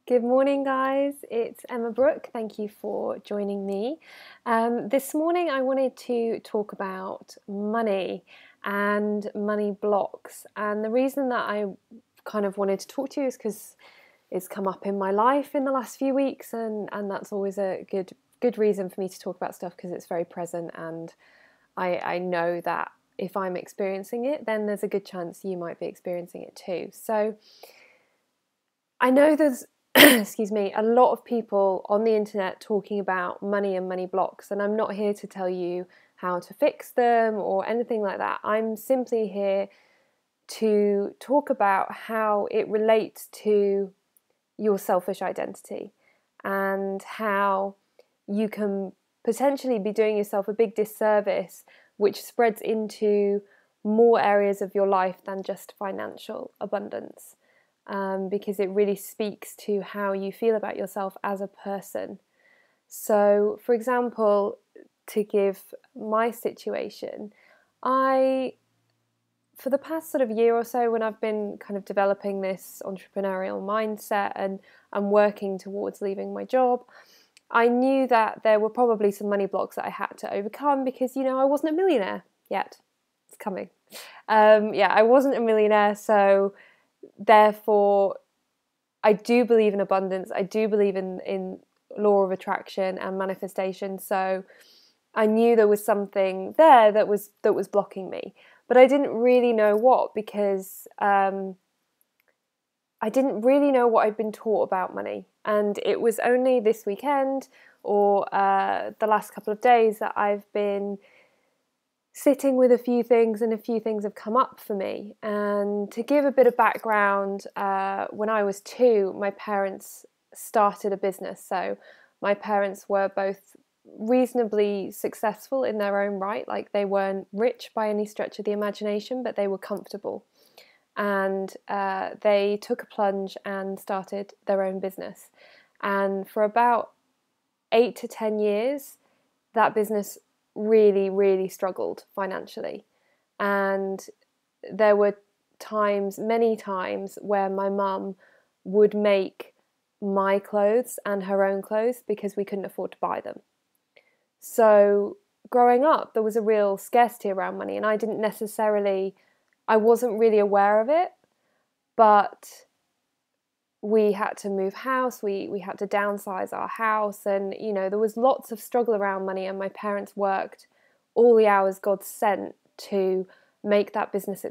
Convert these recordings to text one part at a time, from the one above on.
Good morning, guys. It's Emma Brooke. Thank you for joining me. This morning, I wanted to talk about money and money blocks. And the reason that I kind of wanted to talk to you is because it's come up in my life in the last few weeks, and that's always a good reason for me to talk about stuff because it's very present, and I know that if I'm experiencing it, then there's a good chance you might be experiencing it too. So I know there's excuse me, a lot of people on the internet talking about money and money blocks, and I'm not here to tell you how to fix them or anything like that. I'm simply here to talk about how it relates to your selfish identity and how you can potentially be doing yourself a big disservice, which spreads into more areas of your life than just financial abundance. Because it really speaks to how you feel about yourself as a person. So, for example, to give my situation, for the past sort of year or so, when I've been kind of developing this entrepreneurial mindset and working towards leaving my job, I knew that there were probably some money blocks that I had to overcome because, I wasn't a millionaire yet. It's coming. I wasn't a millionaire, so therefore, I do believe in abundance. I do believe in law of attraction and manifestation. So I knew there was something there that was blocking me, but I didn't really know what because I didn't really know what I'd been taught about money. And it was only this weekend or the last couple of days that I've been sitting with a few things, and a few things have come up for me. And to give a bit of background, when I was 2, my parents started a business. So my parents were both reasonably successful in their own right. Like, they weren't rich by any stretch of the imagination, but they were comfortable. And they took a plunge and started their own business. And for about 8 to 10 years, that business really struggled financially, and there were many times where my mum would make my clothes and her own clothes because we couldn't afford to buy them. So growing up, there was a real scarcity around money, and I wasn't really aware of it, but we had to move house, we had to downsize our house, and there was lots of struggle around money, and my parents worked all the hours God sent to make that business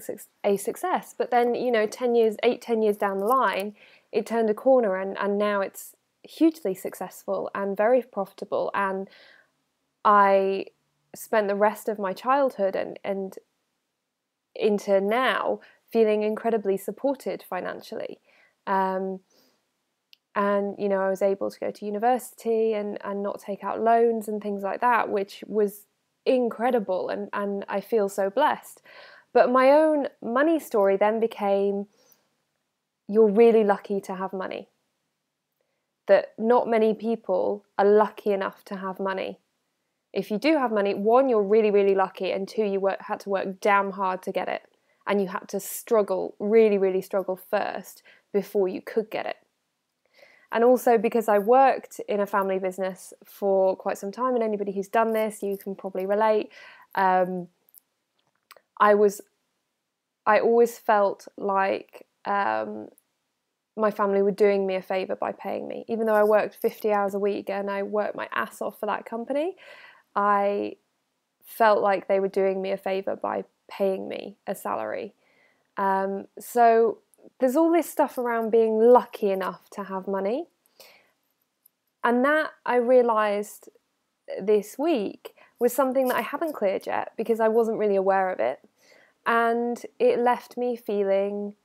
a success. But then 10 years down the line, it turned a corner, and now it's hugely successful and very profitable. And I spent the rest of my childhood and into now feeling incredibly supported financially. And I was able to go to university and not take out loans and things like that, which was incredible, and I feel so blessed. But my own money story then became, you're really lucky to have money. That not many people are lucky enough to have money. If you do have money, 1, you're really lucky, and 2, you had to work damn hard to get it. And you had to struggle, really struggle first before you could get it. And also because I worked in a family business for quite some time, and anybody who's done this, you can probably relate. I always felt like my family were doing me a favour by paying me. Even though I worked 50 hours a week and I worked my ass off for that company, I felt like they were doing me a favour by paying me a salary. So there's all this stuff around being lucky enough to have money. And that, I realised this week, was something that I haven't cleared yet because I wasn't really aware of it. And it left me feeling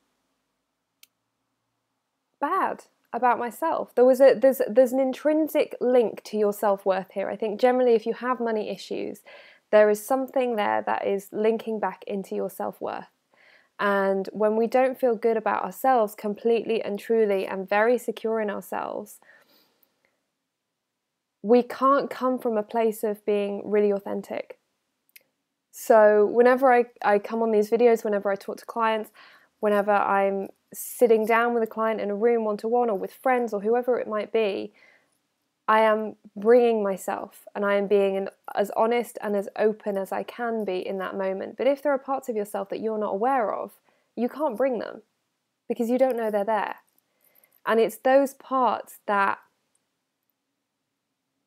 bad about myself. There's an intrinsic link to your self-worth here. I think generally if you have money issues, there is something there that is linking back into your self-worth. And when we don't feel good about ourselves completely and truly and very secure in ourselves, we can't come from a place of being really authentic. So whenever I come on these videos, whenever I talk to clients, whenever I'm sitting down with a client in a room one-to-one or with friends or whoever it might be, I am bringing myself and I am being as honest and as open as I can be in that moment. But if there are parts of yourself that you're not aware of, you can't bring them because you don't know they're there. And it's those parts that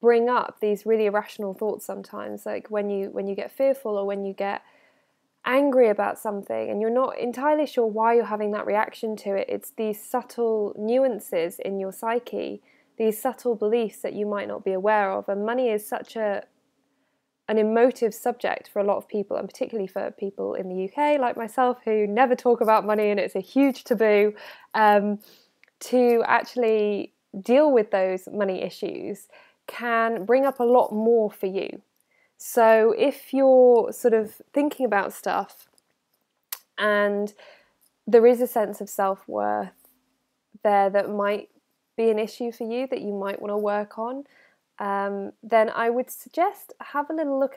bring up these really irrational thoughts sometimes, like when you get fearful or when you get angry about something and you're not entirely sure why you're having that reaction to it. It's these subtle nuances in your psyche, these subtle beliefs that you might not be aware of. And money is such an emotive subject for a lot of people, and particularly for people in the UK like myself who never talk about money and it's a huge taboo, to actually deal with those money issues can bring up a lot more for you. So if you're sort of thinking about stuff and there is a sense of self-worth there that might be an issue for you that you might want to work on, then I would suggest have a little look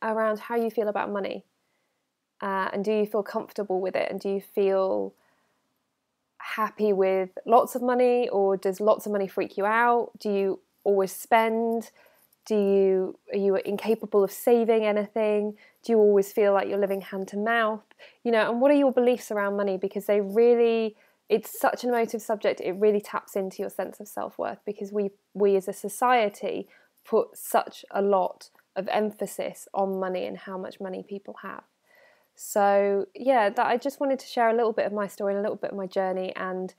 around how you feel about money. And do you feel comfortable with it? And do you feel happy with lots of money, or does lots of money freak you out? Do you always spend? Are you incapable of saving anything? Do you always feel like you're living hand to mouth? And what are your beliefs around money? Because it's such an emotive subject. It really taps into your sense of self-worth, because we as a society put such a lot of emphasis on money and how much money people have. So yeah, I just wanted to share a little bit of my story and a little bit of my journey. And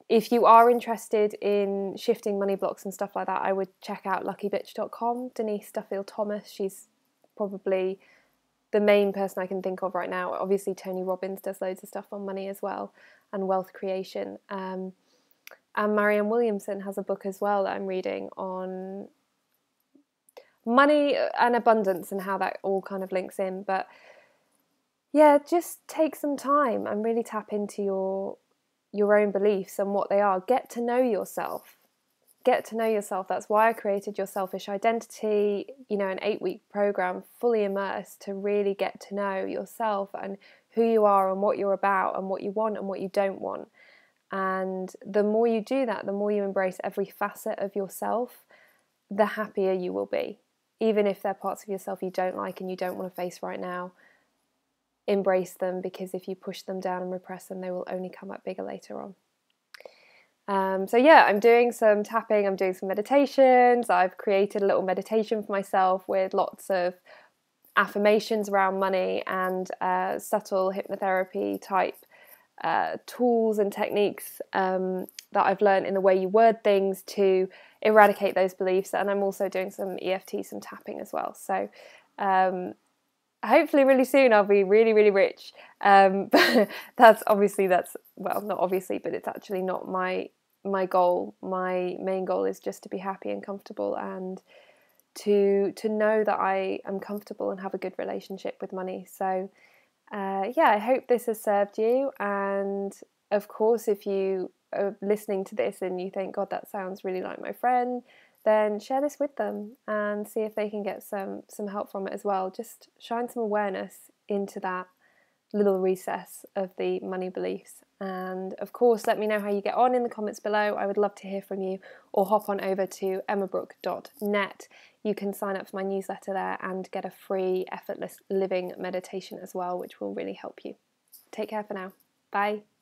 if you are interested in shifting money blocks and stuff like that, I would check out luckybitch.com. Denise Duffield Thomas, she's probably the main person I can think of right now. Obviously, Tony Robbins does loads of stuff on money as well and wealth creation. And Marianne Williamson has a book as well that I'm reading on money and abundance and how that all kind of links in. But yeah, just take some time and really tap into your own beliefs and what they are. Get to know yourself. Get to know yourself. That's why I created Your Selfish Identity, an 8-week program fully immersed to really get to know yourself and who you are and what you're about and what you want and what you don't want. And the more you do that, the more you embrace every facet of yourself, the happier you will be. Even if there are parts of yourself you don't like and you don't want to face right now, embrace them, because if you push them down and repress them, they will only come up bigger later on. So yeah, I'm doing some tapping, I'm doing some meditations. I've created a little meditation for myself with lots of affirmations around money and subtle hypnotherapy type tools and techniques that I've learned in the way you word things to eradicate those beliefs. And I'm also doing some EFT, some tapping as well. So hopefully really soon I'll be really, really rich. But not obviously, but it's actually not my goal. My main goal is just to be happy and comfortable, and to know that I am comfortable and have a good relationship with money. So yeah, I hope this has served you. And of course, if you are listening to this and you think, God, that sounds really like my friend, then share this with them and see if they can get some help from it as well. Just shine some awareness into that little recess of the money beliefs. And of course, let me know how you get on in the comments below. I would love to hear from you, or hop on over to emmabrook.net. You can sign up for my newsletter there and get a free effortless living meditation as well, which will really help you. Take care for now. Bye.